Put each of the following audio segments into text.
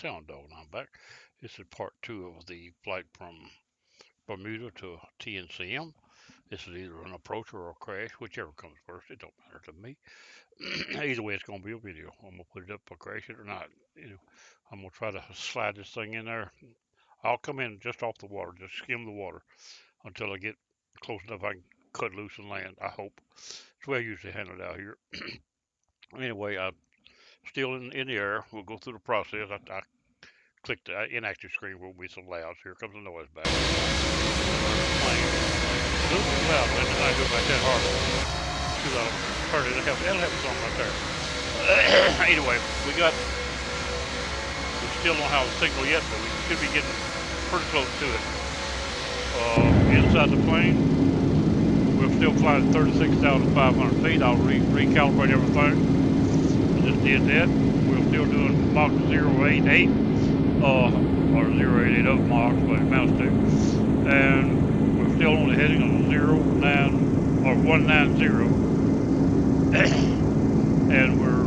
Town Dog, and I'm back. This is part 2 of the flight from Bermuda to TNCM. This is either an approach or a crash, whichever comes first. It don't matter to me. Either way, it's going to be a video. I'm going to put it up for crash it or not. I'm going to try to slide this thing in there. I'll come in just off the water, just skim the water until I get close enough I can cut loose and land, I hope. That's the way I usually handle it out here. Anyway, I'm still in the air. We'll go through the process. I click the inactive screen will be so loud. So here comes the noise back. Playing. A little bit loud, but then I go back that hard. Because I'll turn it. That'll have a song right there. Anyway, we're still don't have a signal yet, but we should be getting pretty close to it. Inside the plane, we're still flying 36,500 feet. I'll recalibrate everything. I just did that. We're still doing Mach 088. Or 088 of Mach, what it amounts to. And we're still only heading on 190. And we're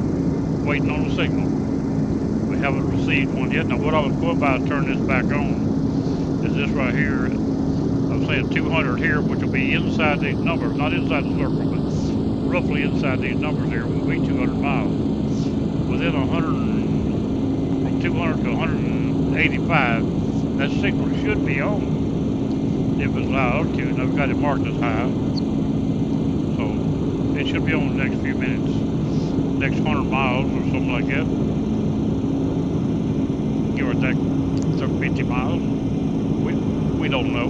waiting on a signal. We haven't received one yet. Now what I was going by to turn this back on is this right here. I'm saying 200 here, which will be inside these numbers, not inside the circle, but roughly inside these numbers here will be 200 miles. Within 200 to 185, that signal should be on if it's high altitude. And I've got it marked as high, so it should be on the next few minutes, next 100 miles or something like that, give or take 50 miles. We don't know,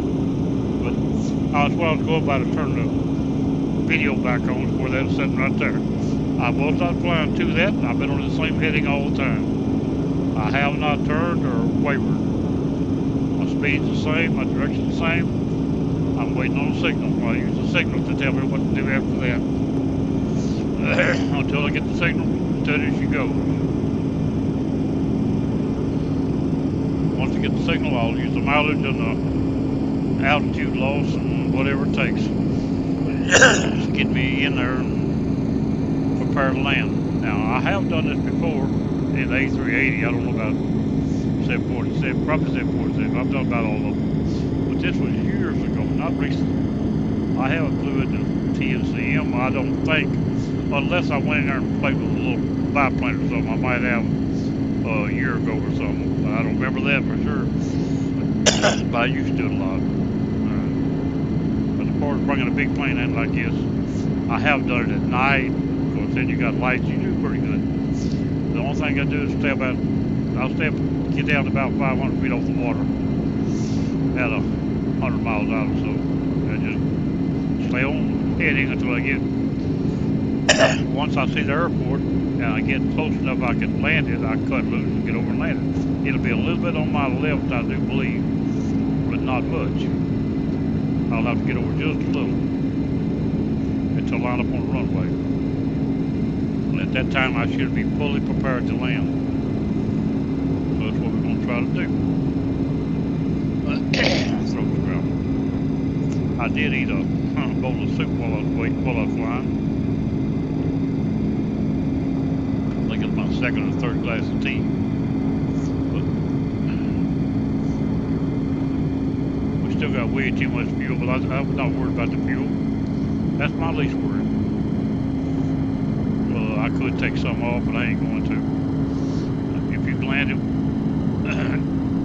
but that's what I was going by to turn the video back on where that's sitting right there. I was not flying to that. I've been on the same heading all the time. I have not turned or wavered. My speed's the same, my direction's the same. I'm waiting on a signal. I use the signal to tell me what to do after that. Until I get the signal, steady she goes. Once I get the signal, I'll use the mileage and the altitude loss and whatever it takes to get me in there and prepare to land. Now, I have done this before. In A380, I don't know about 747, probably 747. I've done about all of them. But this was years ago, not recent. I haven't flew into TNCM, I don't think, unless I went in there and played with a little biplane or something. I might have a year ago or something, but I don't remember that for sure. But I used to do it a lot. But as far as bringing a big plane in like this, I have done it at night. Of course, then you got lights, you do pretty good. The only thing I do is get down to about 500 feet off the water at 100 miles out or so, and just stay on heading until I get, once I see the airport and I get close enough I can land it, I cut loose and get over and land it. It'll be a little bit on my left, I do believe, but not much. I'll have to get over just a little until I line up on the runway. At that time, I should be fully prepared to land. So that's what we're going to try to do. Throat scramble. I did eat a bowl of soup while I was flying. I think it's my second or third glass of tea. But we still got way too much fuel, but I'm not worried about the fuel. That's my least worry. I could take some off, but I ain't going to. If you landed,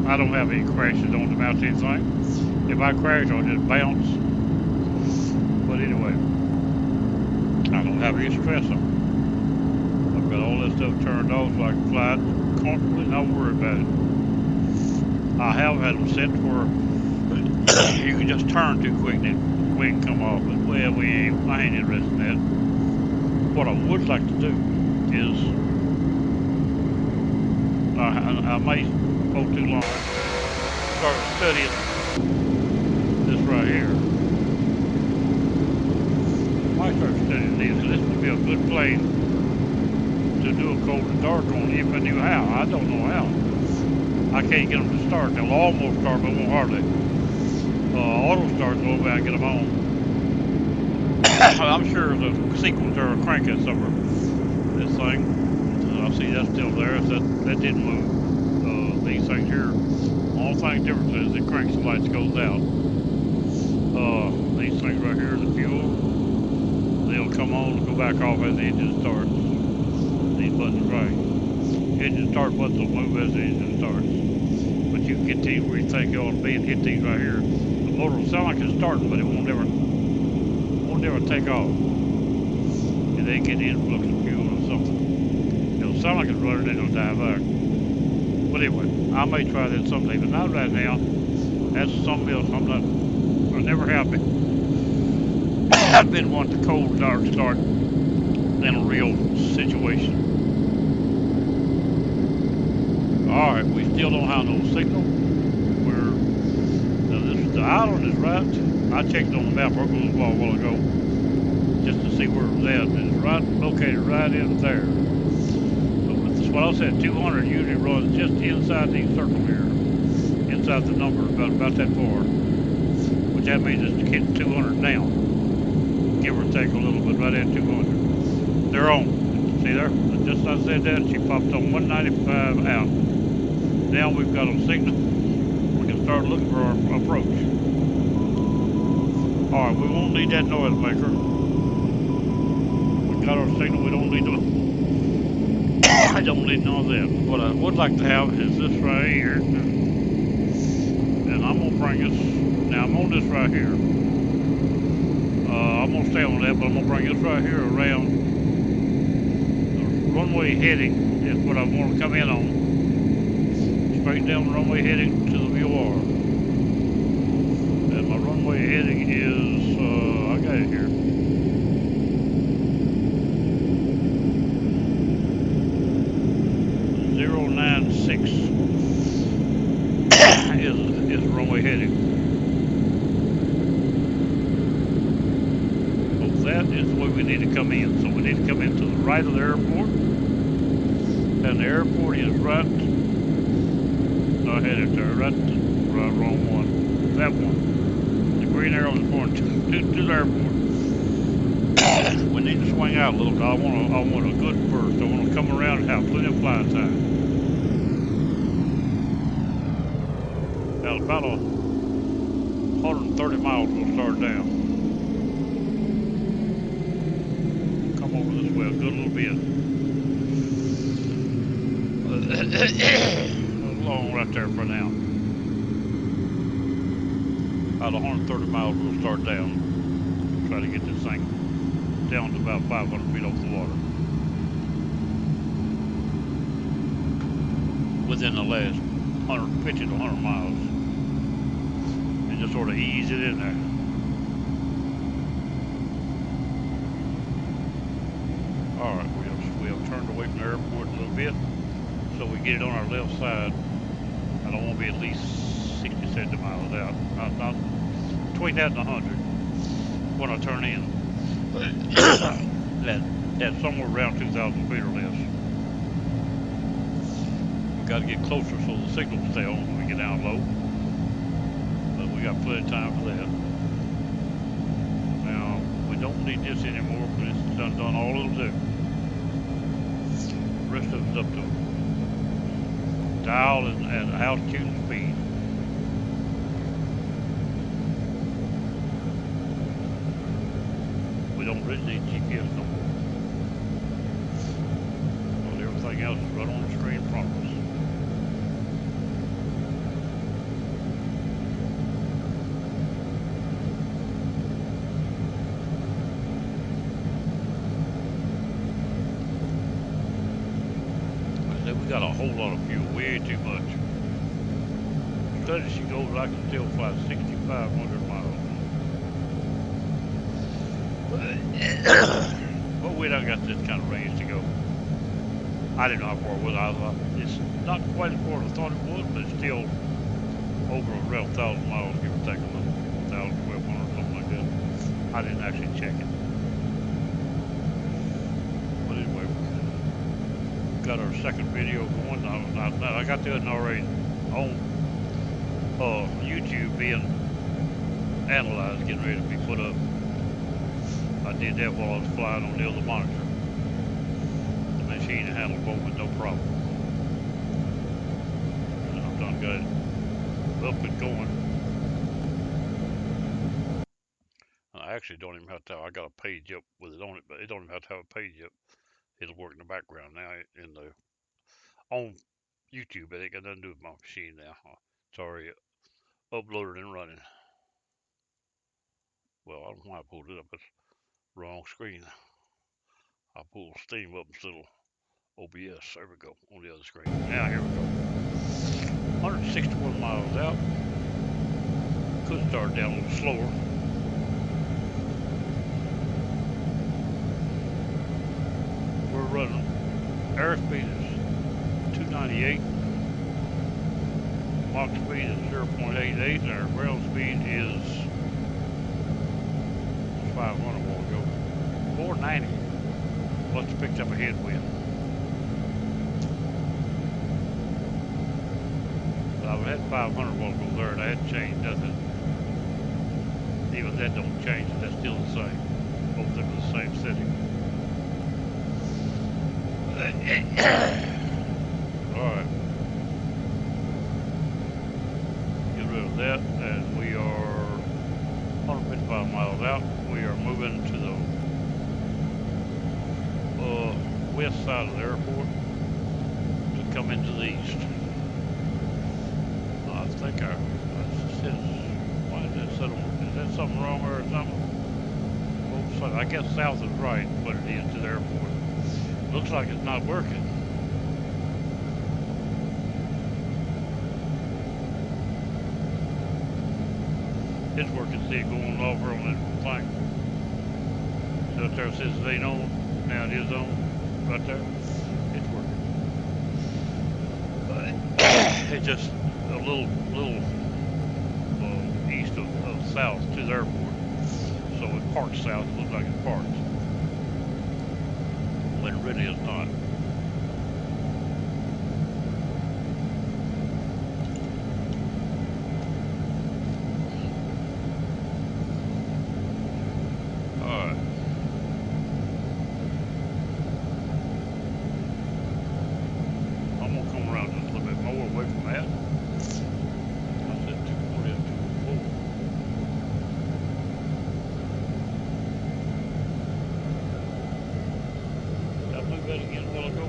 I don't have any crashes on the mount anything. If I crash, I'll just bounce. But anyway, I don't have any stress on it. I've got all that stuff turned off so I can fly comfortably, not worry about it. I have had them set where you can just turn too quick and the wing come off. But well, I ain't interested in that. What I would like to do is, I may go too long, start studying this right here. I might start studying these, so this would be a good plane to do a cold and dark on if I knew how. I don't know how. I can't get them to start. They'll almost start, but won't hardly. Auto start the only way I get them on. I'm sure the sequence or a crank it somewhere. This thing, I see that's still there. That didn't move. only thing different is it cranks the lights, goes out. These things right here, the fuel, they'll come on and go back off as the engine starts. These buttons right. Engine start buttons will move as the engine starts. But you can get these where you think you ought to be and hit these right here. The motor will sound like it's starting, but it won't ever take off. It ain't getting influx of fuel or something. It'll sound like it's running, then it'll die back. But anyway, I may try that someday, but not right now. That's something else. I never have been. I've been wanting the cold dark start in a real situation. Alright, we still don't have no signal. The island is right. I checked on the map a while ago just to see where it was at. It's right located right in there. So that's what I said, 200 usually runs just inside these circles here. Inside the number, about that far. Which that means it's hitting 200 now. Give or take a little bit, right at 200. They're on. See there? Just as I said that, she popped on 195 out. Now we've got a signal. We can start looking for our approach. Alright, we won't need that noise maker. We got our signal, we don't need to. I don't need none of that. What I would like to have is this right here. And I'm going to bring us. Now I'm on this right here. I'm going to stay on that, but I'm going to bring this right here around. The runway heading is what I want to come in on. Straight down the runway heading to the VOR. And my runway heading is, I got it here. .096 is runway heading. So that is the way we need to come in. So we need to come in to the right of the airport. And the airport is right. No, I had it there. Right, wrong one. That one. The green arrow is going to the airport. We need to swing out a little bit. I want a good burst. I want to come around and have plenty of flying time. Now about 130 miles we'll start down. Come over this way a good little bit. Long right there for now. About 130 miles we'll start down. Try to get this thing down to about 500 feet off the water. Within the last 150 to 100 miles. And just sort of ease it in there. Alright, we have turned away from the airport a little bit. So we get it on our left side. I don't want to be at least 60, 70 miles out. Not between that and 100 when I turn in. That's somewhere around 2,000 feet or less. We got to get closer so the signal will stay on when we get down low. But we got plenty of time for that. Now, we don't need this anymore because it's done all it'll do. The rest of it's up to dial and altitude and speed. We don't really need GPS no more. But everything else is right on the screen in front of us. We got a whole lot of fuel, way too much. Steady she goes, I can still fly 6,500 miles. But we done got this kind of range to go. I didn't know how far it was. It's not quite as far as I thought it was, but it's still over around 1,000 miles, give or take a little, 1,000, 1,200, something like that. I didn't actually check it. But anyway, got our second video going. I got the other already on YouTube being analyzed, getting ready to be put up. I did that while I was flying on the other monitor. The machine handled both with no problem. And I've done good. up and going. I actually don't even have to. I got a page up with it on it, but it don't even have to have a page up. It'll work in the background now in the on YouTube. It ain't got nothing to do with my machine now. It's already uploaded and running. Well, I don't know why I pulled it up. It's wrong screen. I pulled Steam up instead of OBS. There we go, on the other screen. Now here we go. 161 miles out. Could start down a little slower. We're running. Airspeed is 298. Mach speed is 0.88, and our ground speed is 500 a while ago. 490. Must have picked up a headwind. I had 500 a while ago there, and I hadn't changed nothing. Even that don't change, that's still the same. Both of them are the same setting. Alright. Get rid of that, and we are 155 miles out. We are moving to the west side of the airport to come into the east. I think it says, why is that settled? Is that something wrong or something? Well, I guess south is right, but it is to the airport. Looks like it's not working. It's working, see it going over on that thing. So up there it says it ain't on, now it is on, right there. It's working. It's just a little east of south to the airport. So it parks south, it looks like it's parked. When it really is not. Alright. I'm gonna come around just a little bit more away from that. I said 240 and 204. Did I move that again a while ago?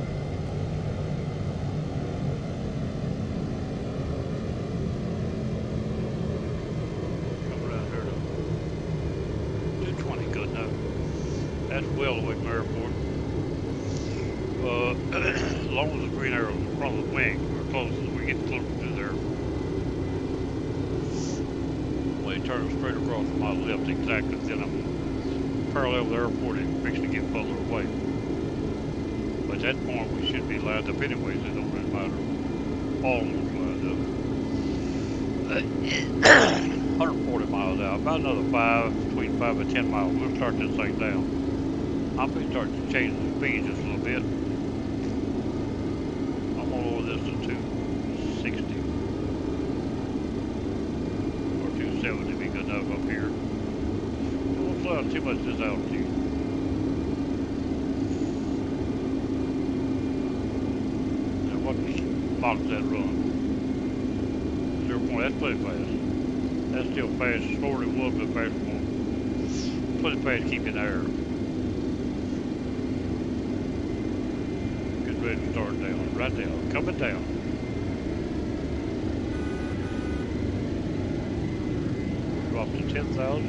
Come around here to 220, good enough. That's well away from the airport. As long as the green arrow in front of the wing, we're close as we get closer to there. When it turns straight across to my left, exactly, then I'm parallel to the airport and fixing to get further away. But at that point, we should be lined up anyways, it don't really matter. Almost lined up. 140 miles out, about another between 5 and 10 miles, we'll start this thing down. I'm going to start to change the speed just a little bit. I'm going to lower this to 260 or 270 be good enough up here. Don't want to slow down too much this altitude. Now what box does that run? 0. That's pretty fast. That's still fast, slower than it was, but faster more. Pretty fast to keep in the air. Ready to start down, right down, coming down. Drop to 10,000,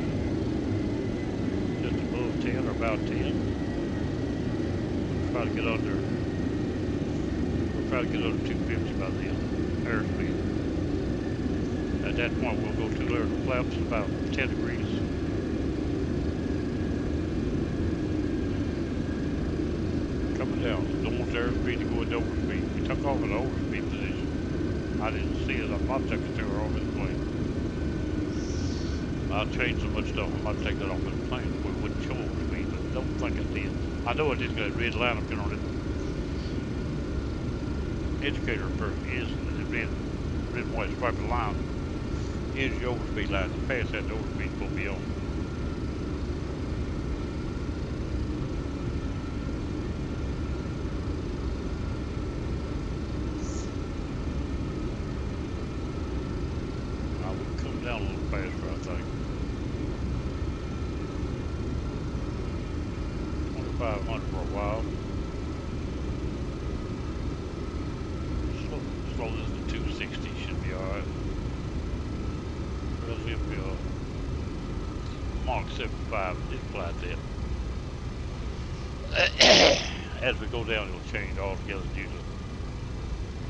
just above 10 or about 10. We'll try to get under 250 by then, airspeed. At that point we'll go to the flaps about 10 degrees. Coming down. Don't want the airspeed to go into overspeed. We took off in the overspeed position. I didn't see it. I might take it off this plane. I changed so much stuff. I might take that off this plane. We wouldn't show overspeed, but don't think I did. I know I did got a red line up here on it. Indicator is the red and white striped line is your overspeed line. The past that the overspeed will be on. a little faster, I think. 2,500 for a while. Slow this to 260 should be alright. Where's the uphill? Mark 75, just flat that. As we go down, it'll change altogether due to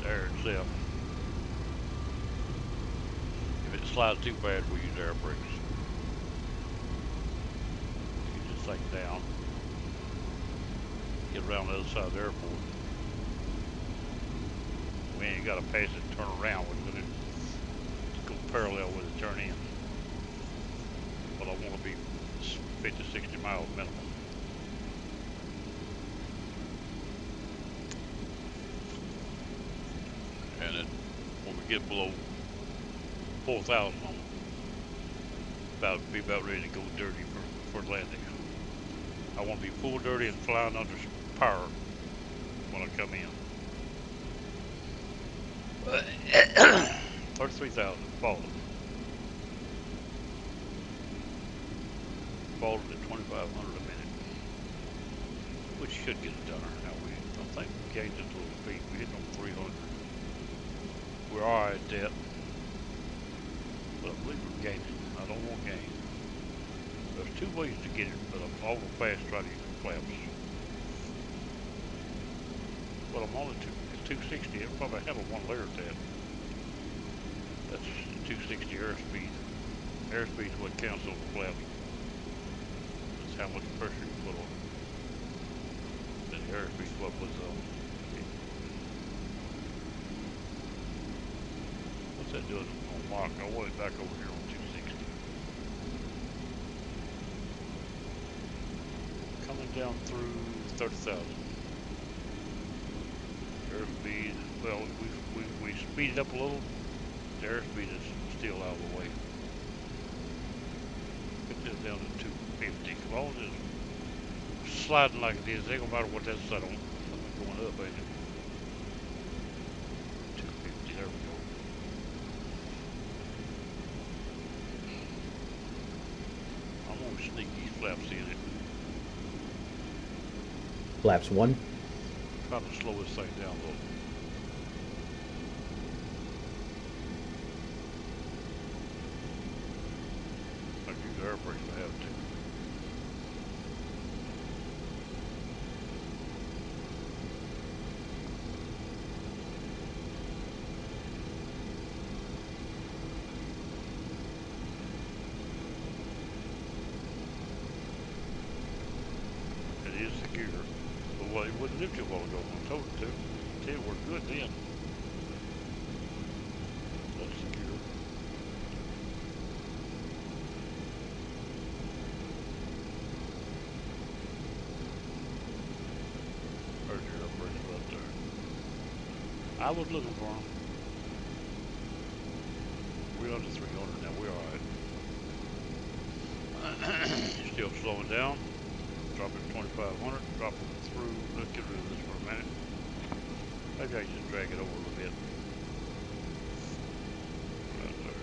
the air itself. If it slides too bad, we use air brakes. You just sink down, get around the other side of the airport. We ain't got to pass it and turn around. We're going to go parallel with it, turn in. But I want to be 50, 60 miles minimum. And then when we get below 4,000, I'll be about ready to go dirty for landing. I want to be full dirty and flying under power when I come in. 33,000 falling. Falling at 2,500 a minute, which should get it done. Now I think we gained just a little speed. We hit on 300. We're all right at that, but I believe we're gaining. I don't want to gain. There's two ways to get it, but I'm awful fast trying to use the flaps. But I'm only 260. I'll probably handle one layer at that. That's 260 airspeed. Airspeed is what counts over flapping. That's how much pressure you put on it. And the airspeed is what was on. What's that doing on Mach? I want it back over here on 260. Coming down through 30,000. Airspeed, well, we speeded up a little. The airspeed is still out of the way. Get this down to 250. As long as it's sliding like it is, it ain't gonna matter what that's set on. Something's going up, ain't it? 250, there we go. I'm gonna sneak these flaps in it. Flaps 1. Try to slow this thing down a little. I can use air brakes if I have to. It is secure. Well, it wouldn't lift you a while ago when I told it to. It worked good then. That's secure. There's your air brakes right there. I was looking for them. We're under 300 now. We're alright. Still slowing down. Dropping 2,500. Dropping through. Let's get rid of this for a minute. Maybe I can just drag it over a little bit. Right there.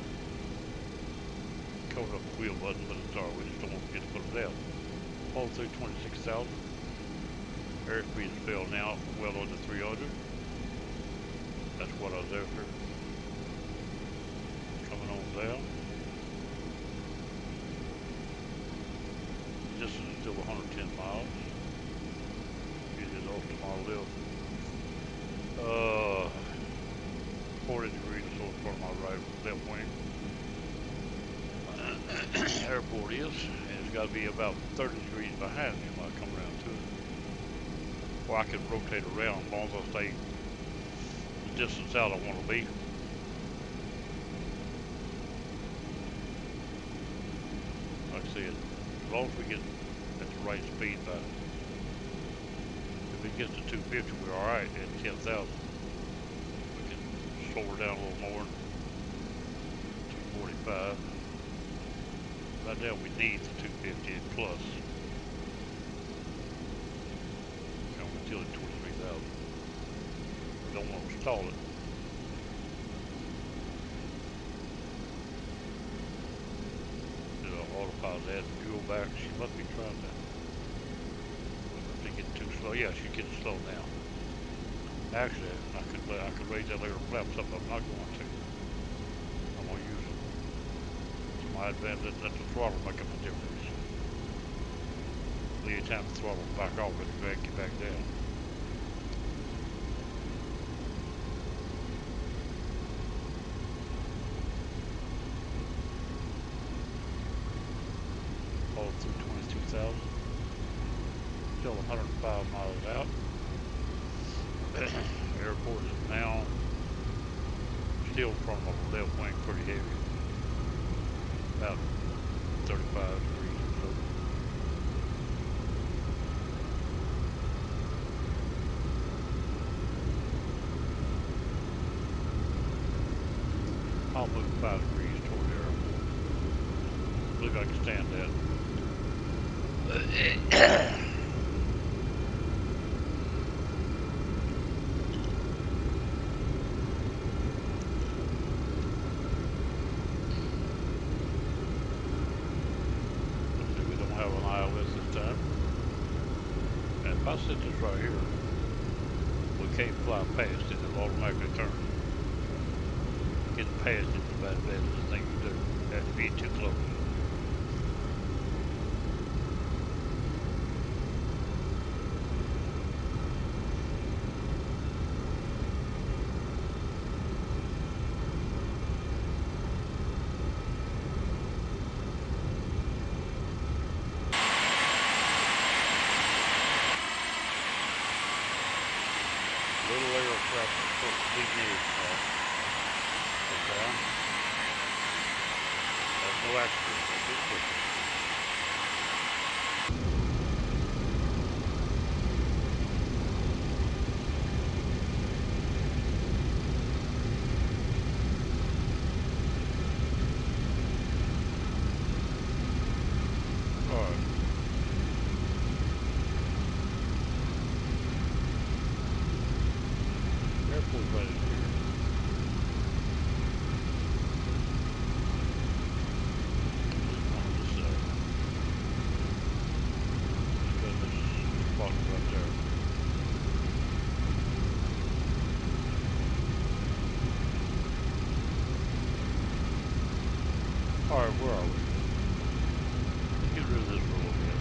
Covered up the wheel button, but it's alright. We just don't want to forget to put it down. All through 26,000. Airspeed is fell now well under 300. That's what I was after. Coming on down. Distance is still 110 miles. It is off to my left. 40 degrees or so in front of my right left wing. Airport is, and it's got to be about 30 degrees behind me when I come around to it. Or I can rotate around as long as I stay the distance out I want to be. Like I said, as long as we get at the right speed by, if it gets to 250, we're alright at 10,000. We can slow her down a little more, 245. Right now we need the 250 plus. Until at 23,000. We don't want to stall it. Pause that fuel back. She must be trying to. If they get too slow, yeah, she's getting slow now. Actually, I could raise that little flaps up. I'm not going to. I'm gonna use it to my advantage. Let the throttle make a difference. Any time the throttle back off, it'll drag you back down. All through 22,000. Still 105 miles out. Airport is now still from the left wing pretty heavy. About 35 degrees or so. I'll move 5 degrees toward the airport. I believe I can stand that. We don't have an ILS this time. And if I set this right here, we can't fly past it, it'll automatically turn. Getting past it is about the thing you do. You have to be too close. Little aircraft for big news. Okay. There's no accident. That's it. All right. Airport right here. Alright, where are we? Let's get rid of this for a little bit.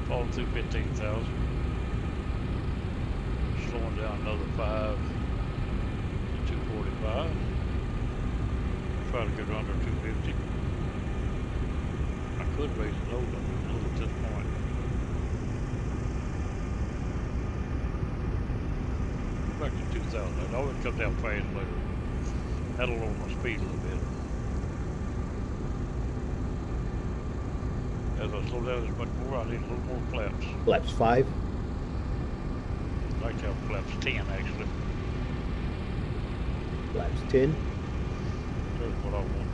Falling through 15,000. Slowing down another 5 to 245. Try to get under 250. I could raise the load a little at this point. Back to 2,000. I'd always come down fast later. That'll lower my speed a little bit. As I slow down as much more, I need a little more flaps. Flaps 5. I'd like to have flaps 10 actually. Flaps 10. That's what I want.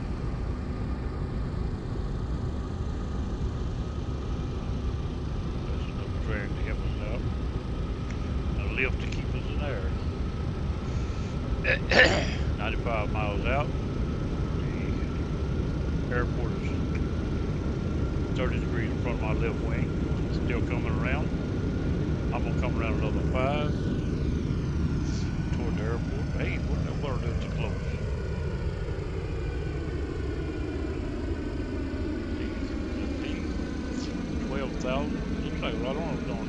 That's enough drag to help us out. A lift to keep us in there. 95 miles out. The airport is 30 degrees in front of my left wing. Still coming around. I'm gonna come around another 5 toward the airport. Hey, what the water doing too close? 12,000. Looks like right on it's on.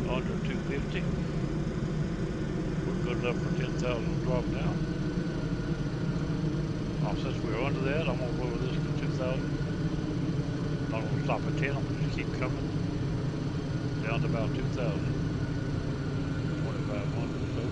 Under 250. We're good enough for 10,000 drop now. Since we're under that, I'm going to lower this to 2,000. I'm not going to stop at 10, I'm going to just keep coming down to about 2,000. 2,500 or so.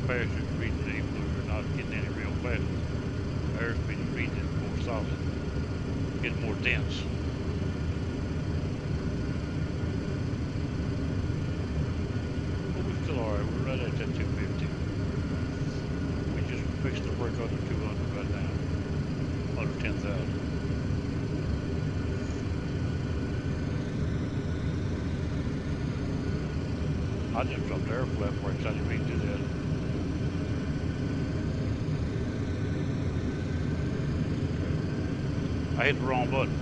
faster it's reading, even though you're not getting any real fast. Airspeed is reading it more solid, getting more dense. But we're still alright, we're right at that 250. We just fixed the work under 200 right now, under 10,000. I just dropped the air flap brakes, I didn't mean to do that. I hit the wrong button.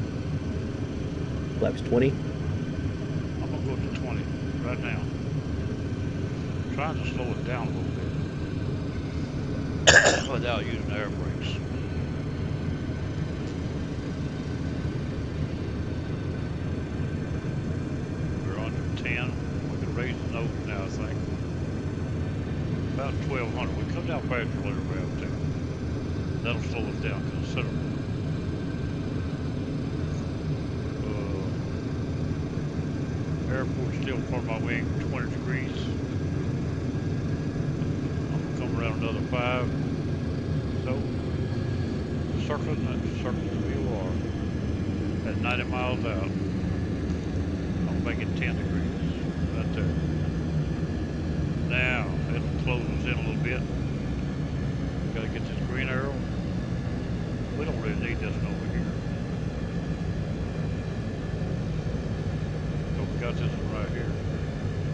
Flaps 20. I'm gonna go to 20 right now. I'm trying to slow it down a little bit without using air brakes. We're under 10. We can raise the nose now, I think. About 1200. We come down faster later we have to. That'll slow us down considerably. Airport's still for my wing, 20 degrees. I'm gonna come around another 5. So, circling the VOR at 90 miles out. I'm making 10 degrees right there. Now, it'll close us in a little bit. Gotta get this green arrow. We don't really need this one over here. Got this one right here,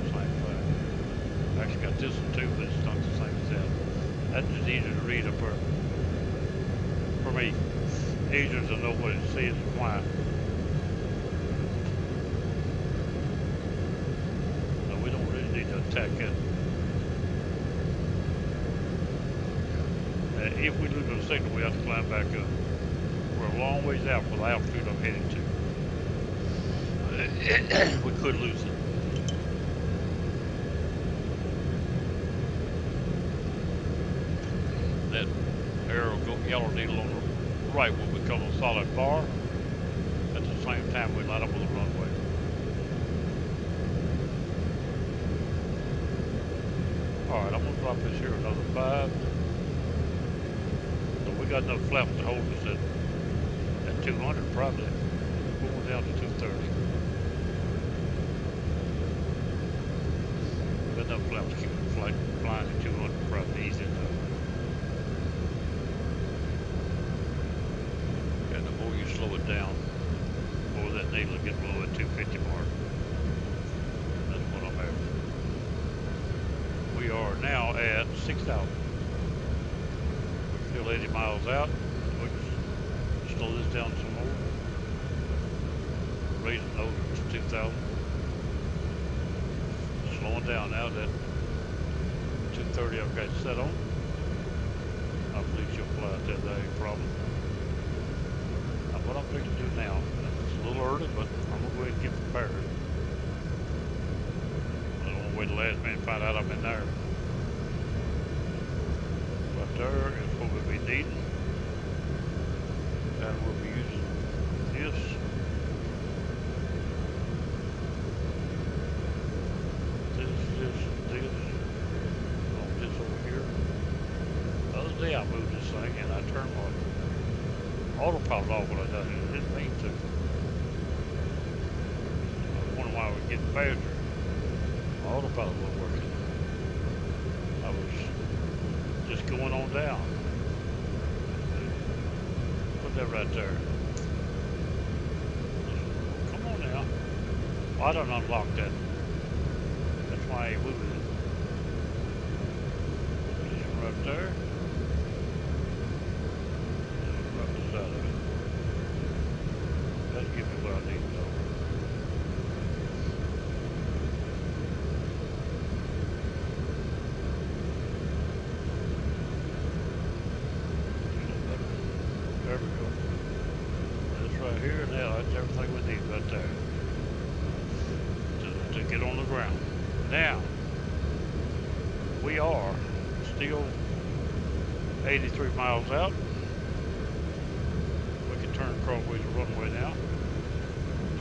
same flag. I actually got this one too, but it's not the same as that. That's just easier to read up there. For me, easier to know what it says and why. No, we don't really need to attack it. If we lose the signal, we have to climb back up. We're a long ways out for the altitude I'm heading to. We could lose it. That arrow yellow needle on the right will become a solid bar. At the same time, we line up with the runway. All right, I'm gonna drop this here another 5. So we got enough flaps to hold us at 200 probably. Going down to 230. Enough flaps to keep it flying at 200 probably easy enough. And the more you slow it down, the more that needle will get below that 250 mark. That's what I'm having. We are now at 6,000. We're still 80 miles out. We can slow this down some more. Raise the nose to 2,000. Slowing down now that 230 I've got set on. I believe she'll fly out there without any problem. Now what I'm going to do now, it's a little early, but I'm going to go ahead and get prepared. I don't want to wait the last minute and find out I'm in there. Right there is what we'll be needing. And we'll be using this. I moved this thing and I turned my autopilot off when I done it. It didn't mean to. I was wondering why I was getting faster. My autopilot wasn't working. I was just going on down. Put that right there. Come on now. Well, I don't unlock that. That's why I ain't moving it. Just right there. That'll give me what I need to know. There we go. This right here, now that's everything we need right there. To get on the ground. Now, we are still 83 miles out. Turn crossways the runway now.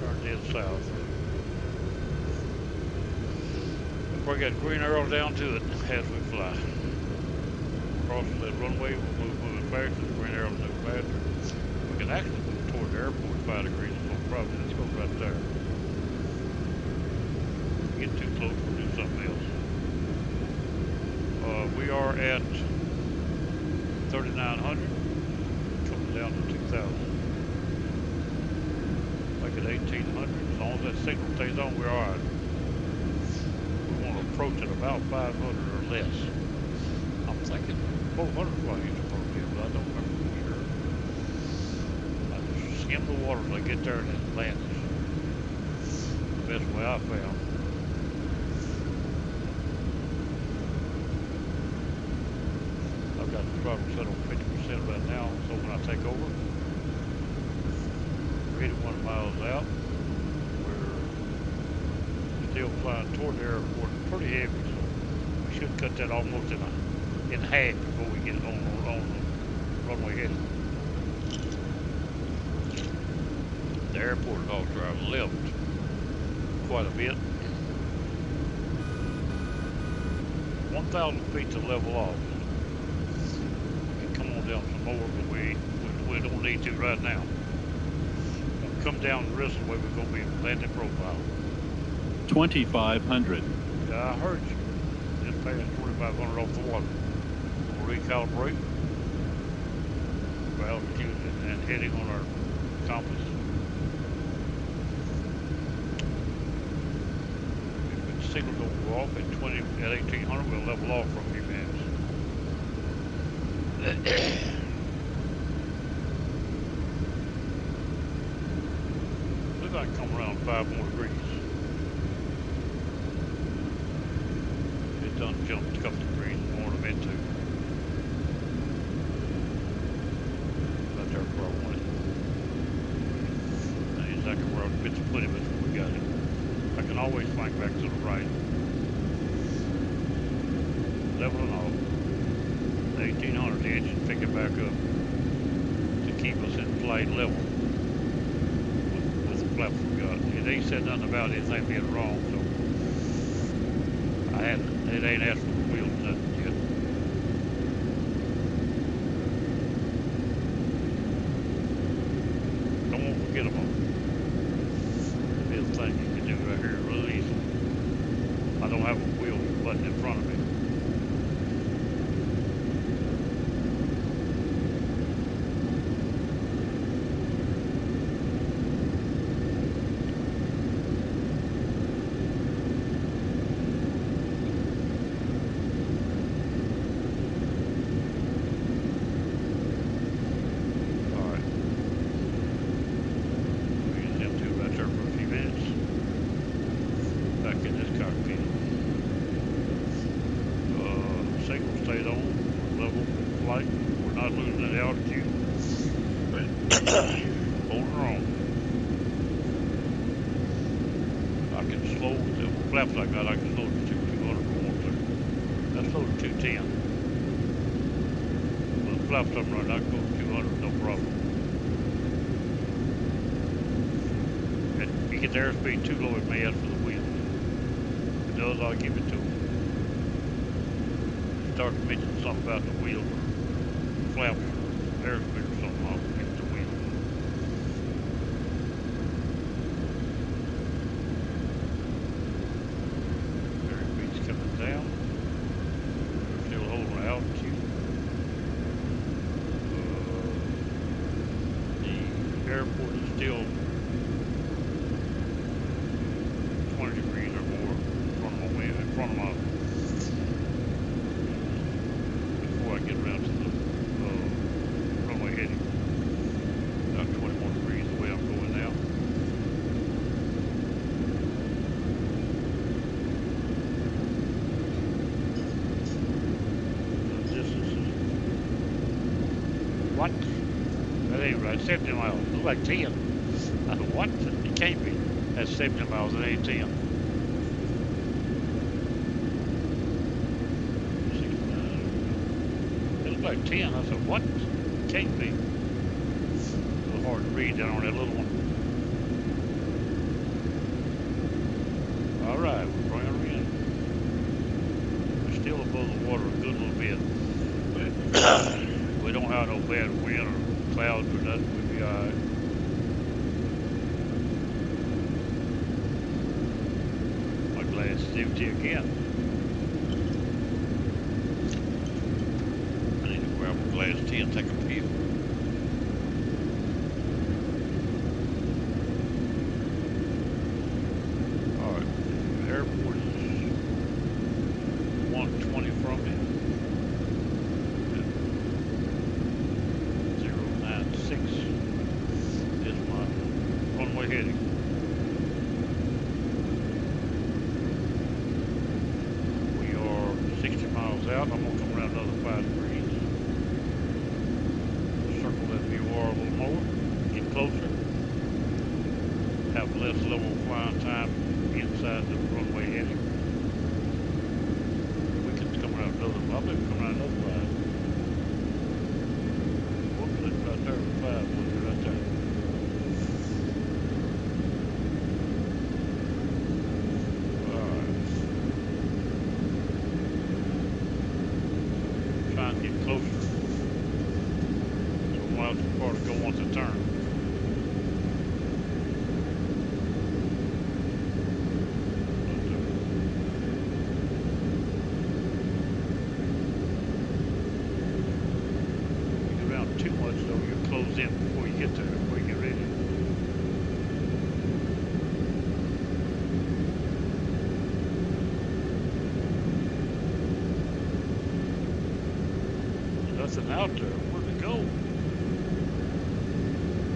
Turn dead south. We got green arrow down to it as we fly. crosses that runway, we'll move moving faster. The green arrows move faster. We can actually move toward the airport 5 degrees. No problem. Let's go right there. Get too close, we'll do something else. We are at 3,900. Coming down to 2,000. Like at 1,800. As long as that signal stays on, we're alright. We want to approach at about 500 or less. I'm thinking 400 is what I used to probably be, but I don't remember for sure. I just skim the water till I get there and then land it. The best way I found. I've got the throttle set on 50% right now, so when I take over, we're 81 miles out. We're still flying toward the airport, pretty heavy, so we should cut that almost in half before we get on the runway heading. The airport is also I've leveled quite a bit. 1,000 feet to level off. We can come on down some more, but we don't need to right now. We'll come down the rest of the way we're going to be landing profile. 2,500. Yeah, I heard you. Just passed 2,500 off the water. We'll recalibrate for altitude and heading on our compass. If the signal don't go off at 1,800, we'll level off for a few minutes. Looks like come around 5 more degrees. It done jumped a couple degrees more than I meant to. Right there where I want it. Not exactly where I fit to put it, but we got it. I can always flank back to the right. Leveling off. 1,800, the engine pick it back up to keep us in flight level with the flaps we got. It ain't said nothing about anything being wrong, so it ain't asked for the wheels nothing yet. Don't want to forget them all. There's a thing you can do right here real easy. I don't have a wheel button in front of me. Flaps like that, I can slow to 200 if I want to. That's slow to 210. When the flaps up right, I can go to 200, no problem. And if you get the airspeed too low, it may ask for the wheels. If it does, I'll give it to them. Start to mention something about the wheels or flaps or airspeed or something, I'll give it the wheels. Down. We're still holding altitude. The airport is still 20 degrees or more in front of my before I get around to the runway heading. About 20 more degrees the way I'm going now. What? That ain't right. 70 miles. It looks like 10. What? It can't be. That's 70 miles. It ain't 10. 69. It looks like 10. I said, what? It can't be. It's a little hard to read down on that little one. All right, we're bringing her in. We're still above the water a good little bit. But We don't have no bad wind or clouds or nothing. We'll be alright. My glass is empty again. I need to grab a glass of tea and take a pew. Alright, the airport is 120 from me. 096 is my runway heading. We are 60 miles out. I'm going to come around another 5 degrees. Circle that BOR a little more. Get closer. Have less level flying time inside the runway heading. We can come around another. I'll maybe come around another 5. Whoops, it's right there. 5 was right there. Alright. Try and get closer. So we won't have too far to go once it turns. Too much, so you're closed in before you get there, before you get ready. There's nothing out there. Where'd it go?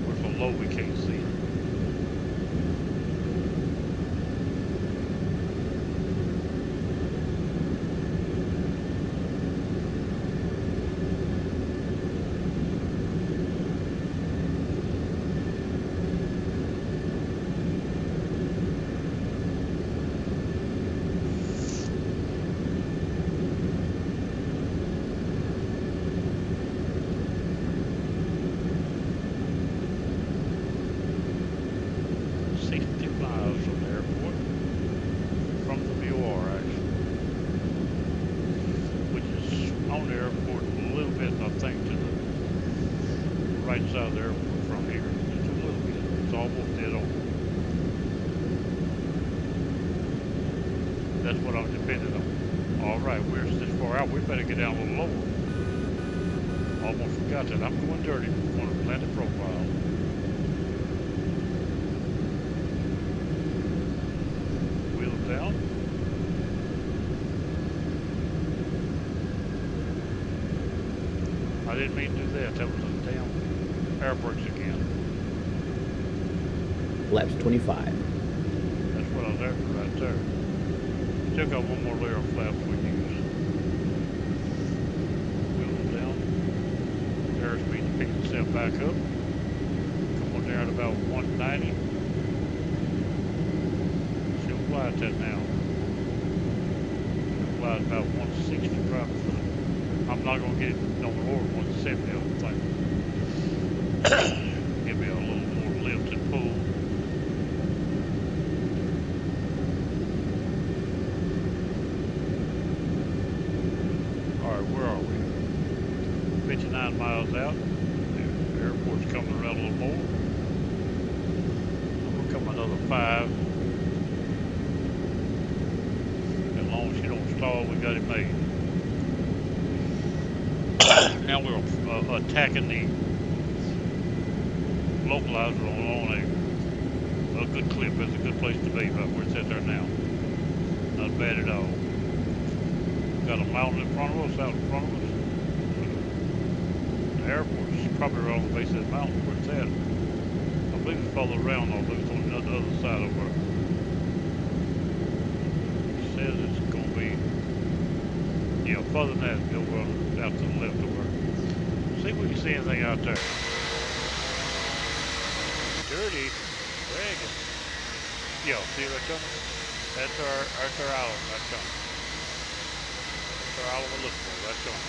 We're so low we can't see it. Right side of the airport from here. Just a little bit. It's almost dead on. That's what I'm depending on. Alright, we're this far out. We better get down a little lower. Almost forgot that. I'm going dirty on a landing profile. Wheels down. I didn't mean to do that. That was a damn air brakes again. Laps 25. That's what I was after right there. Still got one more layer of flaps we use. Wheels down. Airspeed to pick itself back up. Come on down at about 190. She'll fly at that now. She'll fly at about 160 probably. I'm not going to get it no lower than 170, I don't think. Give me a little more lift and pull. Alright, where are we? 59 miles out. The airport's coming around a little more. We'll come another 5. As long as you don't stall, we got it made. Now we're attacking the localizer on a good clip. It's a good place to be, right where it's at there now. Not bad at all. Got a mountain in front of us, out in front of us. The airport is probably right on the base of that mountain where it's at. I believe it's further around, though. I believe it's on the other side of where it says it's going to be, yeah, further than that, go out to the left of where. See if we can see anything out there. Dirty, dragon. Yeah, see that coming? That's our island, that's coming. That's our island we're looking for, that's coming.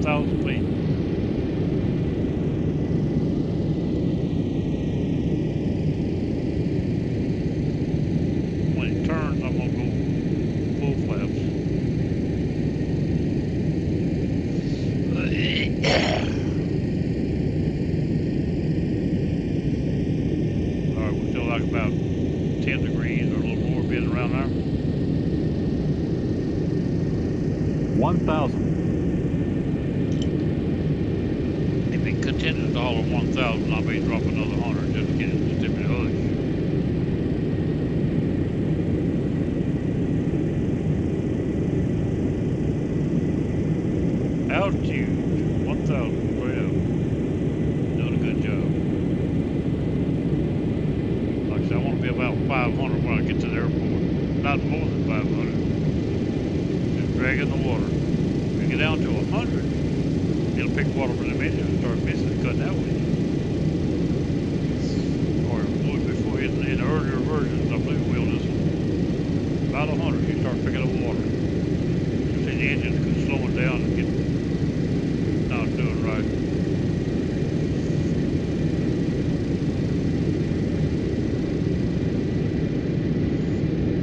1,000 feet. When it turns, I'm gonna go full flaps. Alright, we're still like about 10 degrees or a little more, being around there. 1,000. If it continues to holler 1,000, I may drop another 100 just to get it to tip it hush. Altitude 1,000 straight up. Doing a good job. Like I said, I want to be about 500 when I get to the airport. Not more than 500. Just dragging the water. If we get down to 100, it'll pick water from the engine and start missing and cutting that way. Or before in the earlier versions, I believe we'll just about 100 you start picking up water. So the engines can slow it down and get not doing right.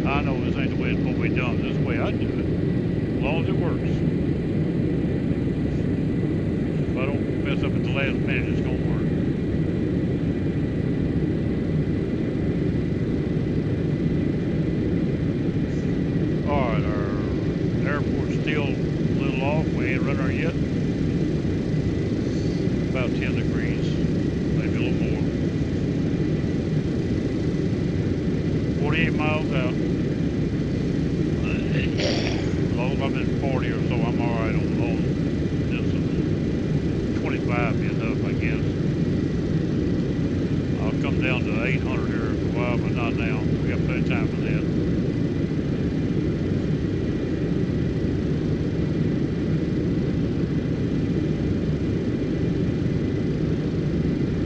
I know this ain't the way it's supposed to be done. This is the way I do it. As long as it works. If I don't mess up at the last minute, it's gonna work. Alright, our airport's still a little off. We ain't run her yet. About 10 degrees, maybe a little more. 48 miles out. As long as I'm in 40 or so, I'm alright on long distance. 25 be enough, I guess. I'll come down to 800 here for a while, but not now. We got plenty of time for that.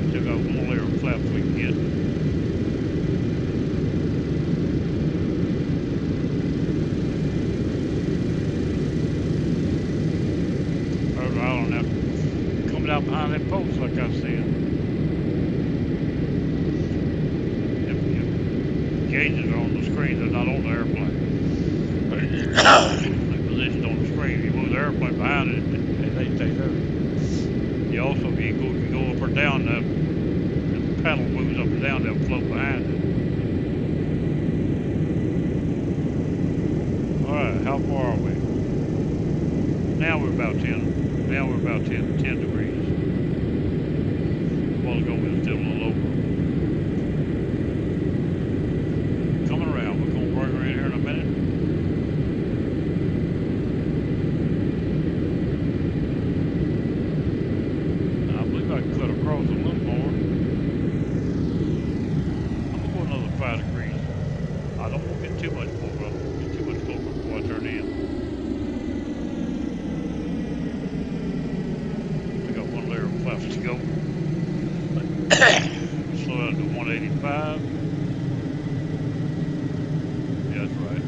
Still got one layer of flaps we can get. Out behind that post, like I said. If gauges are on the screen, they're not on the airplane. They're positioned on the screen. You move the airplane behind it, and they stay there. You also, if you can go up or down, the panel moves up and down, they'll float behind it. Alright, how far are we? Now we're about 10. Now we're about 10 degrees. A while ago we were still a little over. Coming around, we're going to bring her in here in a minute. I believe I can cut across a little more. I'm going to go another 5 degrees. I don't want to get too much more, but I don't want to get too much closer before I turn in. Flaps to go. Slow down to 185. Yeah, that's right.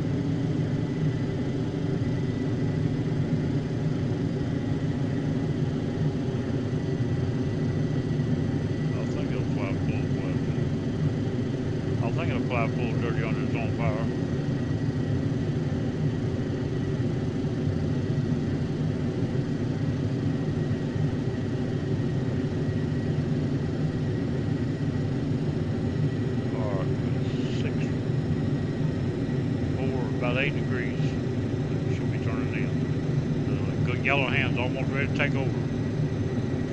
I think it'll fly full flaps. I think it'll fly full dirty under its own power. About 8 degrees. Should be turning in. The good yellow hand's almost ready to take over.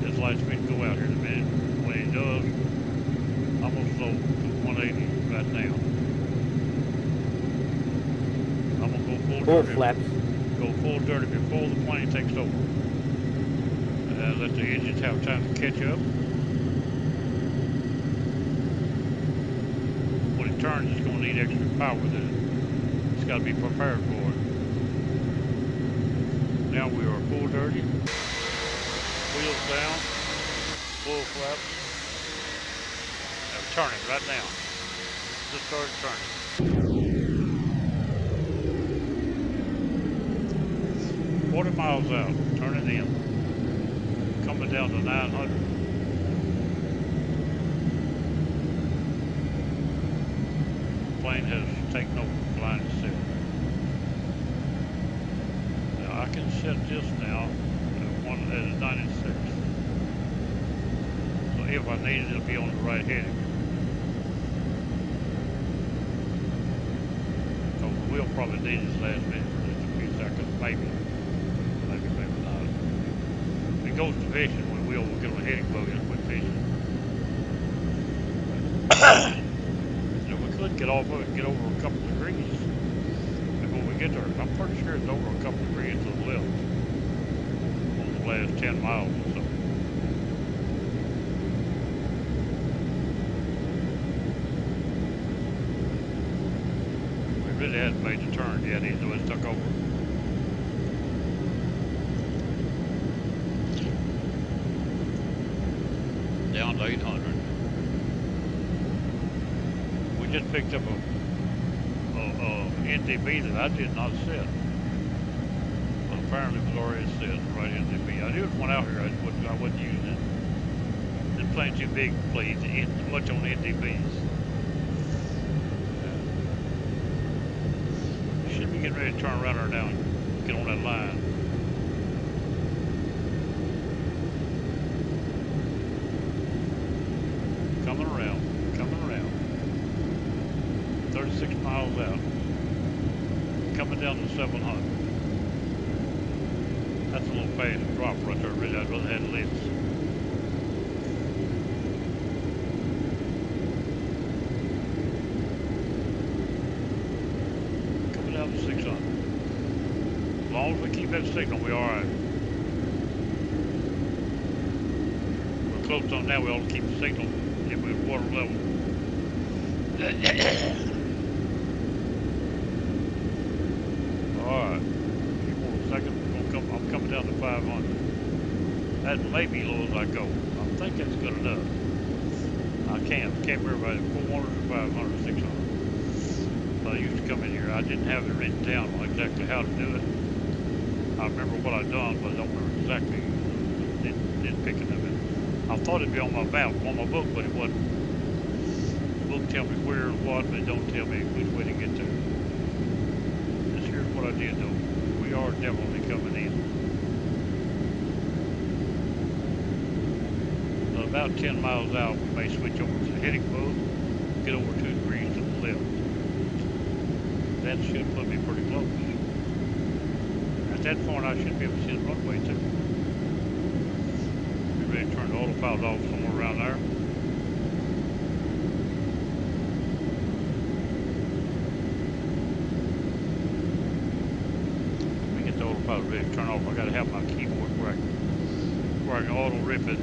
This light's going to go out here in a minute. When it does, I'm going to slow to 180 right now. I'm going to go full dirty. Flaps. Go full dirty before the plane takes over. Let the engines have time to catch up. When it turns, it's going to need extra power with it. Got to be prepared for it. Now we are full dirty. Wheels down. Full flaps. Now turning right now. Just started turning. 40 miles out. Turning in. coming down to 900. Plane has taken over, flying itself. Now I can set this now at 96. So if I need it, it'll be on the right heading. So we'll probably need this last minute for just a few seconds, maybe not. If it goes to fishing, we'll get on a heading bug and quit fishing. Could get off of it and get over a couple of degrees before we get there. I'm pretty sure it's over a couple of degrees to the left on the last 10 miles or so. We really hadn't made the turn yet, even though it took over. Down to 800. We just picked up a NDB that I did not set. But apparently it was already set, the right NDB. I knew it went out here, I wasn't using it. This plane's too big to play much on NDBs. Should be getting ready to turn around or down, get on that line. Coming around. 36 miles out, coming down to 700. That's a little fast drop right there. Really, I'd rather have lifts. Coming down to 600. As long as we keep that signal, we're all right. We're close on now. We ought to keep the signal if we're water level. Alright, I'm coming down to 500. That may be low as I go. I think that's good enough. I can't remember if it's 400 or 500 or 600. But I used to come in here. I didn't have it written down on exactly how to do it. I remember what I'd done, but I don't remember exactly. Didn't pick it up. I thought it'd be on my map, on my book, but it wasn't. The book tell me where and what, but it don't tell me which way to get to. Here's what I did though. We are definitely coming in. So about 10 miles out, we may switch over to the heading boat, get over 2 degrees to the left. That should put me pretty close. At that point, I should be able to see the runway too. Be ready to turn the autopilot off somewhere around there. Probably ready to turn off. I gotta have my keyboard where I can auto rip it.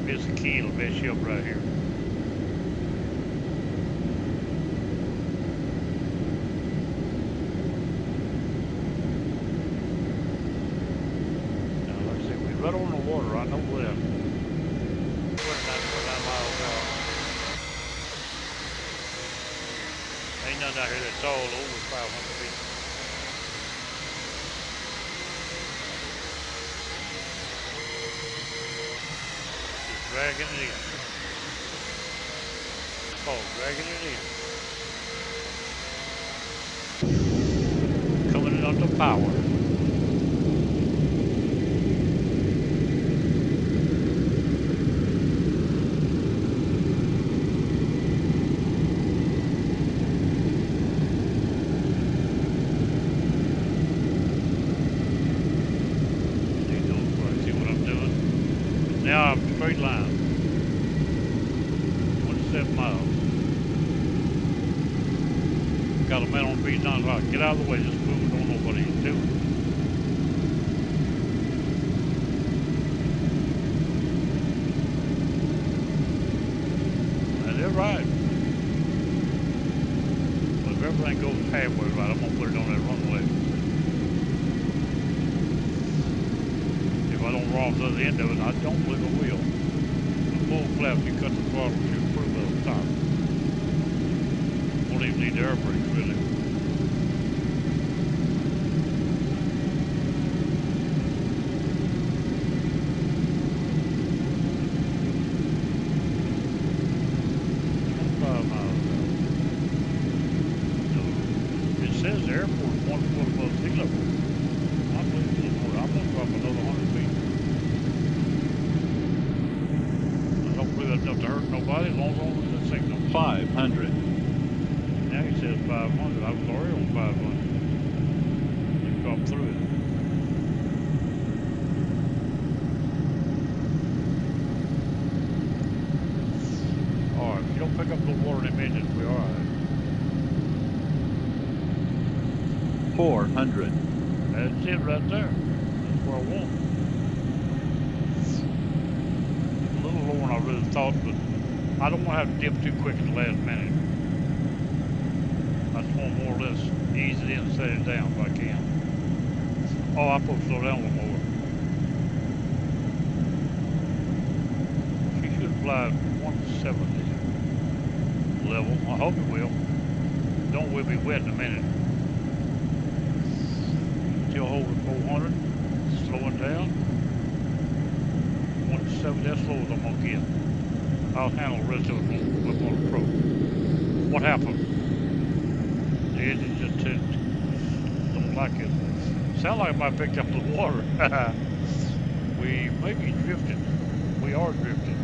Miss a key, it'll mess you up right here. Now, like I said, we're right on the water. I know that. 29 miles out. Ain't nothing out here that's all over 500 feet. Just dragging it in. Oh, dragging it in. Coming in under power. Now I'm straight line. 27 miles. Got a man on the beach down the rock. Get out of the way, just move, don't know what he's doing. And they're right. But if everything goes halfway right, I'm gonna put it on that runway. If I don't roll to the end of it, I don't believe I will. The full flap, you cut the throttle, you prove it on top. Won't even you need the air brakes, really. It says the airport is 1 foot above sea level. I believe it's more. I'm going to drop another 100 feet. I don't believe that's enough to hurt nobody as long as I'm the signal. 500. Now he says 500. I was already on 500. You dropped through it. Alright, if you don't pick up the water in them engines, we're alright. 400. That's it right there. That's where I want. A little lower than I really thought, but I don't want to have to dip too quick at the last minute. I just want more or less ease it in and set it down if I can. Oh, I'm supposed to slow down a little more. She should fly 170 level. I hope it will. Don't we'll be wet in a minute. Still holding 400. Slowing down. 170, that's slow as I'm gonna get. I'll handle the rest of it up on the Aproch. What happened? The engine just don't like it. Sound like I might have picked up the water. We may be drifting. We are drifting.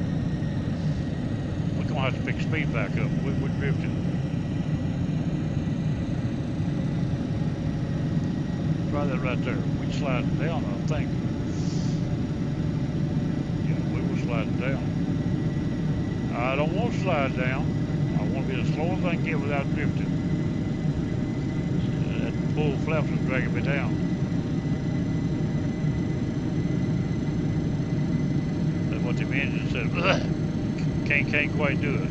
We're gonna have to pick speed back up. We're drifting. Try that right there. We sliding down, I think. Yeah, we were sliding down. I don't want to slide down. I want to be as slow as I can get without drifting. That full flaps is dragging me down. That's what the engine said. Can't quite do it.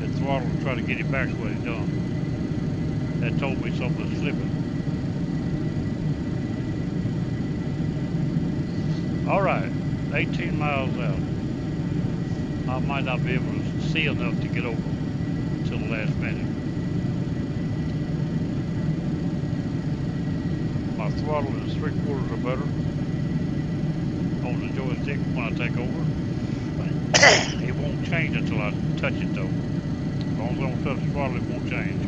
That throttle to try to get it back is what it's done. That told me something was slipping. All right, 18 miles out. I might not be able to see enough to get over until the last minute. My throttle is 3/4 or better on the joystick when I take over. It won't change until I touch it though. As long as I don't touch the throttle, it won't change.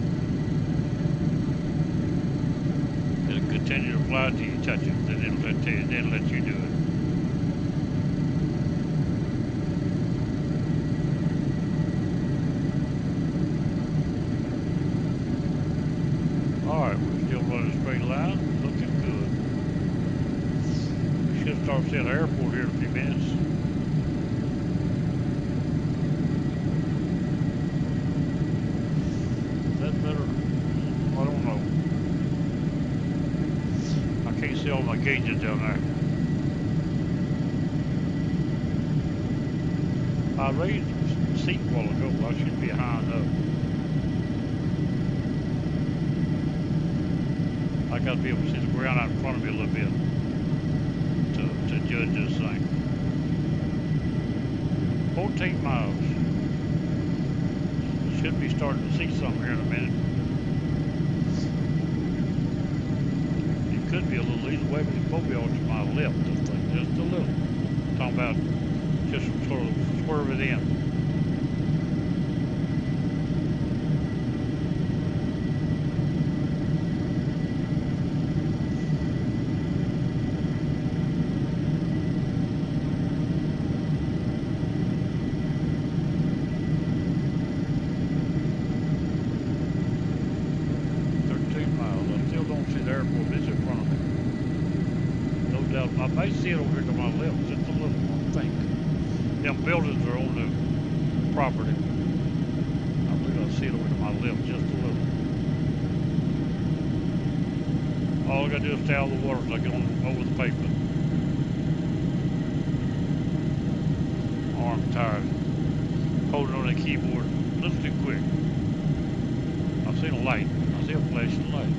It'll continue to fly until you touch it, then it'll let you do it. Alright, we're still running a straight line, looking good. We should start seeing the airport here in a few minutes. Is that better? I don't know. I can't see all my gauges down there. I raised the seat a while ago, I should be high enough. I gotta be able to see the ground out in front of me a little bit to judge this thing. 14 miles. Should be starting to see something here in a minute. It could be a little easy way, but it's probably off to my left, I think, just a little. Talking about just sort of swerve it in. I may see it over here to my left, just a little, I think. Them buildings are on the property. I believe I see it over to my left, just a little. All I gotta do is stay out of the water till I get on over the pavement. Arm tired. Holding on the keyboard a little too quick. I see a light. I see a flashing light.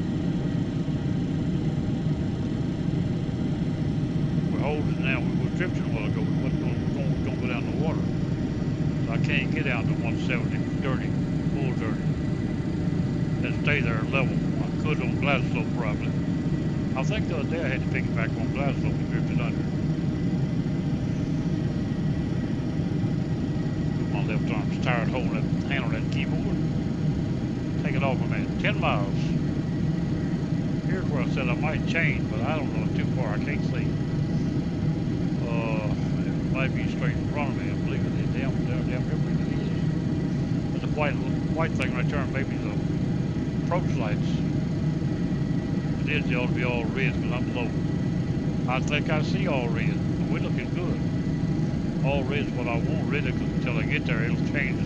Holding now, we were drifting a while ago, we're going to go down the water. So I can't get down to 170 dirty. under and stay there level. I could on glass slope probably. I think the other day I had to pick it back on glass slope and drift it under. My left arm's tired holding that handle of that keyboard. Take it off a minute. 10 miles. Here's where I said I might change, but I don't know, it's too far. I can't see. It might be straight in front of me. I believe it is. Damn, everything it is. There's a white thing right there, and maybe the approach lights. It is, they ought to be all red because I'm low. I think I see all red. We're looking good. All red is what I want, really, because until I get there, it'll change.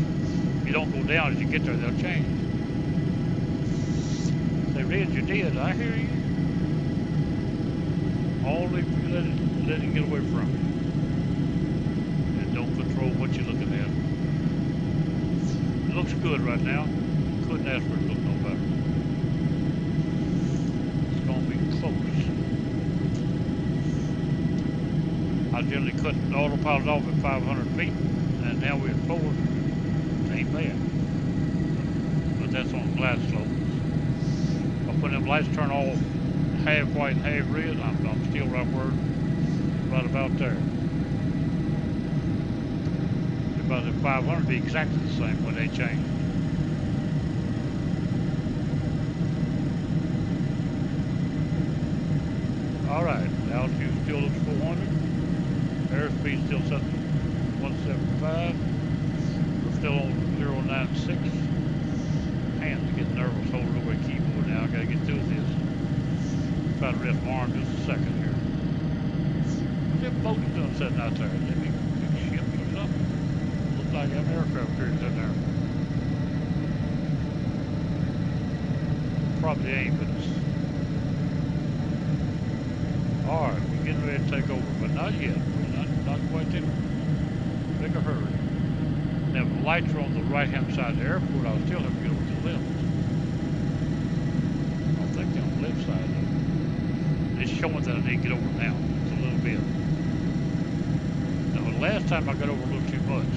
If you don't go down as you get there, they'll change. Say, Red, you did. I hear you. Only if you let it get away from you. And don't control what you're looking at. It looks good right now. Couldn't ask for it to look no better. It's going to be close. I generally cut the autopilot off at 500 feet, and now we're at 4. It ain't bad. But that's on glass slope. When them lights turn off, half white and half red, I'm still right about there. About the 500 be exactly the same when they change. All right, altitude still looks 400. Airspeed still set 175. We're still on 096. Hands are getting nervous holding over the keyboard now. I gotta get through this. Try to rest my arm just a second here. What's that boat doing sitting out there? Is that big ship or something? Looks like an aircraft carrier in there. Probably ain't, but it's... Alright, we're getting ready to take over, but not yet. We're not quite there. Make a hurry. Now, if the lights are on the right-hand side of the airport, I'll still have to get over to the left. I don't think they're on the left side, though. It's showing that I need to get over now. It's a little bit. Now, the last time I got over a little too much.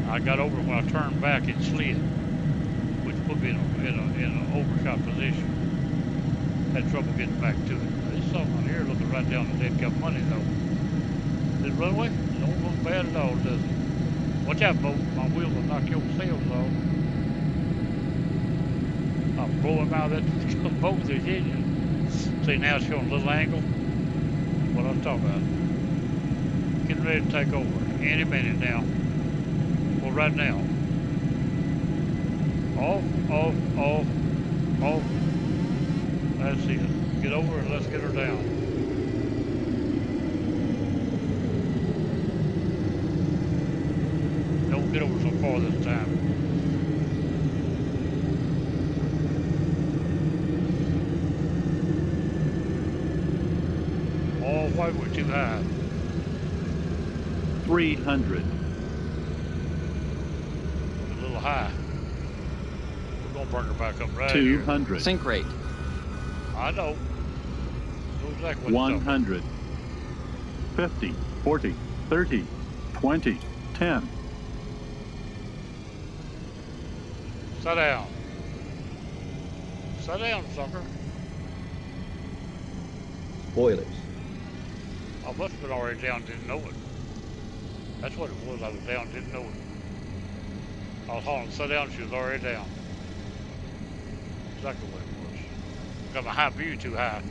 I got over when I turned back, it slid, which put me in an overshot position. Had trouble getting back to it. There's something on here looking right down the dead got money, though. This runway don't look bad at all, does it? Watch out, boat. My wheel will knock your sails off. I'll blow him out of that boat with his engine. See, now it's showing a little angle. What I was talking about. Getting ready to take over. Any minute now. Well, right now. Off. That's it. Get over and let's get her down. Don't get over so far this time. All white, we're too high. 300. A little high. We're gonna bring her back up right 200. here. Sink rate. I know. Know exactly what 100. 50, 40, 30, 20, 10. Sit down. Sit down, sucker. Spoilers. I must have been already down, didn't know it. That's what it was. I was down, didn't know it. I was hollering, sit down, she was already down. Exactly what it was. Got my high view too high.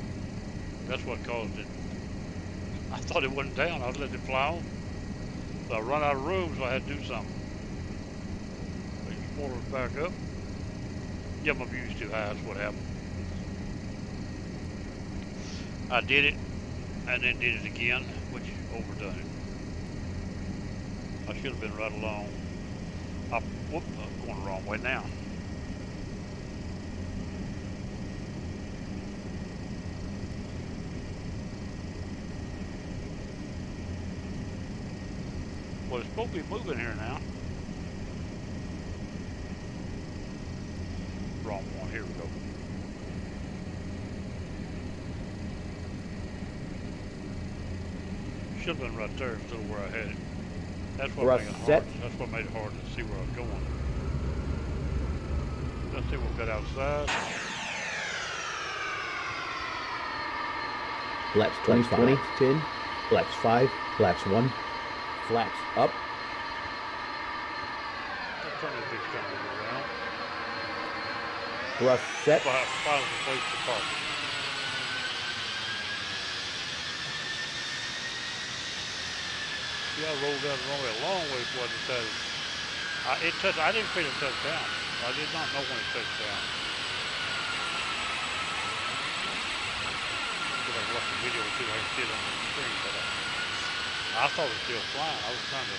That's what caused it. I thought it wasn't down. I was letting it fly on. So I run out of room, so I had to do something. Make the spoilers back up. Yeah, my view's too high. That's what happened. I did it, and then did it again, which overdone it. I should have been right along. Whoop, I'm going the wrong way now. Well, it's supposed to be moving here now. Wrong one, here we go. Should have been right there instead of where I had it. That's what made it hard. That's what made it hard to see where I was going. Let's see what we got outside. Flaps 25, 20, 10, flaps 5, flaps 1, flaps up. Let's turn this big son of a gun around. Thrust set. Finally place the park. See, I rolled down the runway a long way before I decided. I didn't feel it touch down. I did not know when it touched down. Go back and watch the video and see if I can see it on the screen, but I thought it was still flying. I was trying to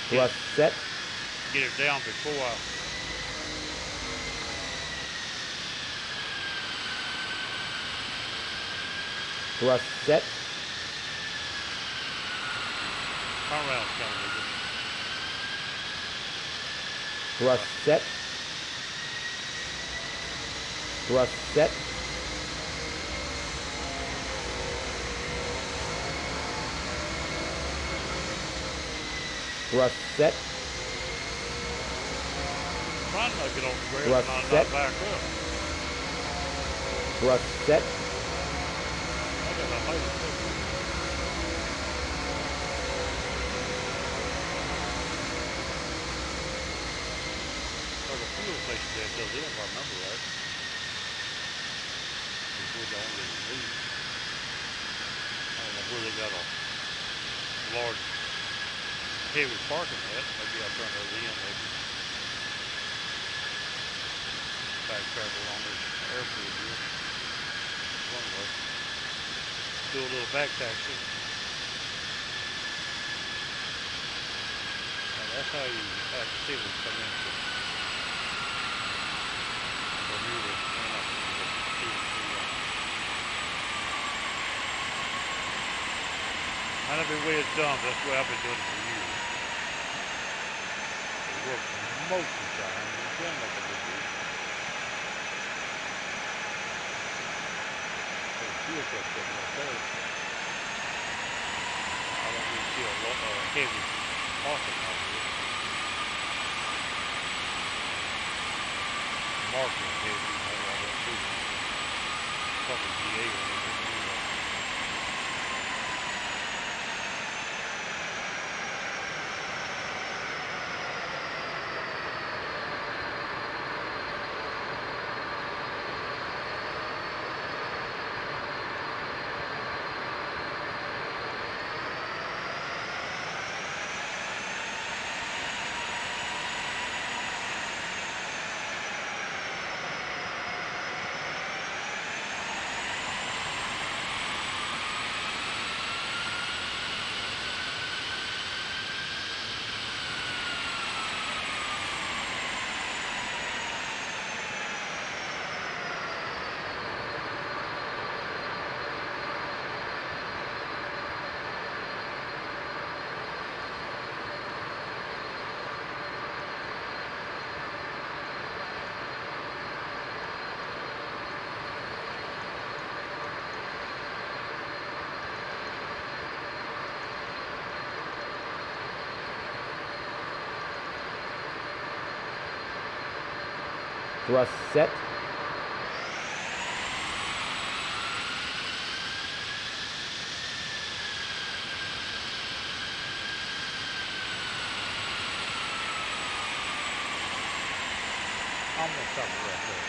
Thrust set. get it down before I. Thrust set. Turn around, son of a gun. Thrust set. Thrust set. Thrust set. Trying to get off the ground Thrust and set. not back up. Thrust set. I got a light effect. Well, the fuel station there does it, if I remember right. Before the only leave. I don't know where they got a large, heavy parking at. Maybe I'll turn those in, maybe. Backtrack along this airfield here. One way. Do a little back taxi. Now that's how you have to see them come in from Bemuda and up to the TNCM. Might not be the way it's done, but that's the way I've been doing it for years. It works most of the time. It's done like a good deal. So the fuel truck's sitting right there. I don't really see a lot of heavy parking out here. Marking heavy, I don't see probably GA on it anyway. Thrust set. I'm gonna stop it right there.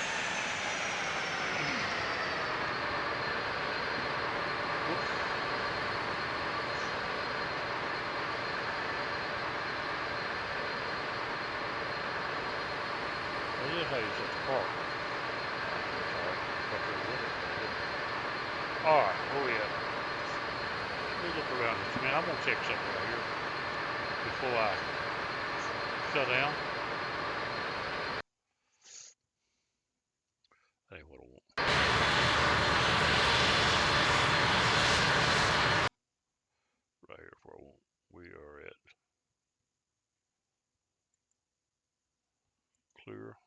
Whoops. Well, this is how you set the park. Alright, where we at? Let me look around this. Man, I'm gonna check something right here before I shut down. That ain't what I want. Right here is where I want. We are at clear.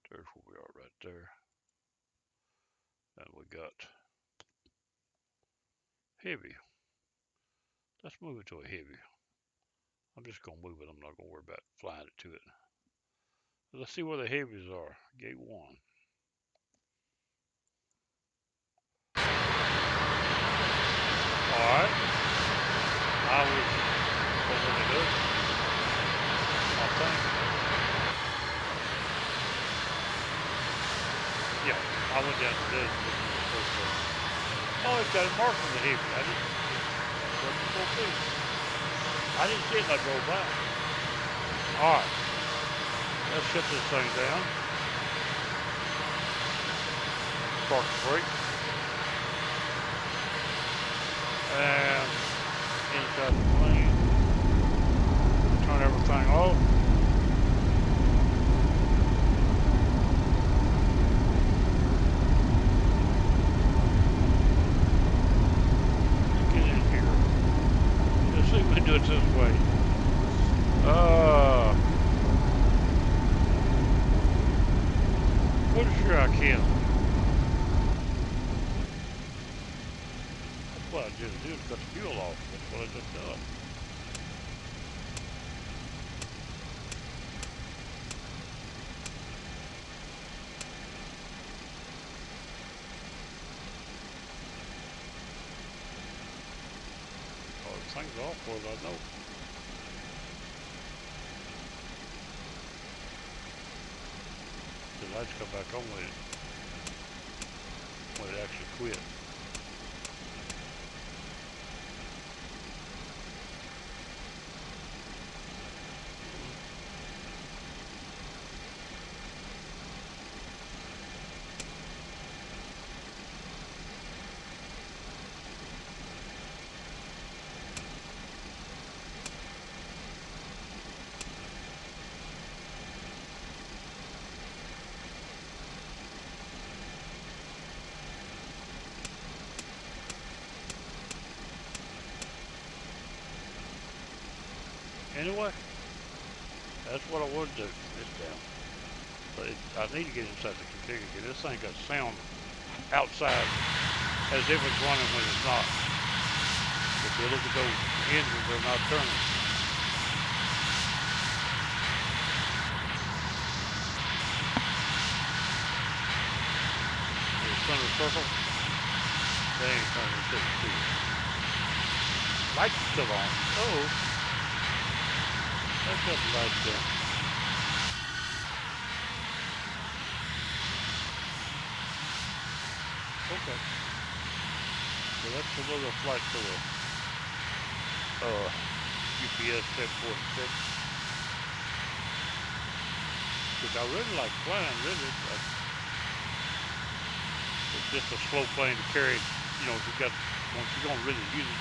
There's where we are right there. And we got heavy. Let's move it to a heavy. I'm just gonna move it. I'm not gonna worry about flying it to it. Let's see where the heavies are. Gate 1. Alright. I was open it up. I think. Yeah, I went down to this first one. Oh, it's got a mark on the heavy. I didn't see it when I drove by. Alright. Let's shut this thing down. Start the brake. And inside the plane. Turn everything off. Let's get in here. Let's see if we can do it this way. Pretty sure I can. That's what I just did, cut the fuel off. That's what I just done. Oh, the thing's off for it, I know. The lights come back on when it actually quit. Anyway, that's what I would do. This down. But I need to get inside the configure. This thing got sound outside as if it's running when it's not. If you look at those engines, they're not turning. The center circle, they ain't turning too. Lights are still on. Oh. Let's get the lights down. Okay. So that's another flight to the UPS 1046. Which I really like flying, really. It's just a slow plane to carry, you know, if you got, once you're going to really use it,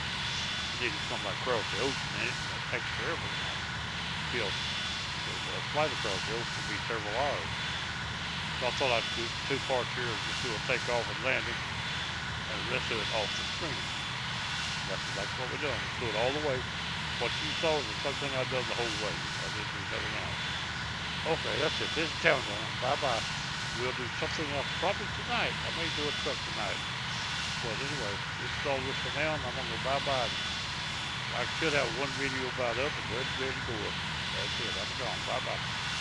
you need something like across the ocean in it, and it takes forever. A flight across the ocean could be several hours. So I thought I'd do 2 parts here, just do a takeoff and landing, and the rest of it off the screen. That's what we're doing. Let's do it all the way. What you saw is something I've done the whole way. I didn't do nothing else. Okay, that's it. This is town going. Bye-bye. We'll do something else probably tonight. I may do a truck tonight. But anyway, this is all this for now, and I'm going to go bye-bye. I should have one video about up and ready to go up. That's it. I'm gone. Bye-bye.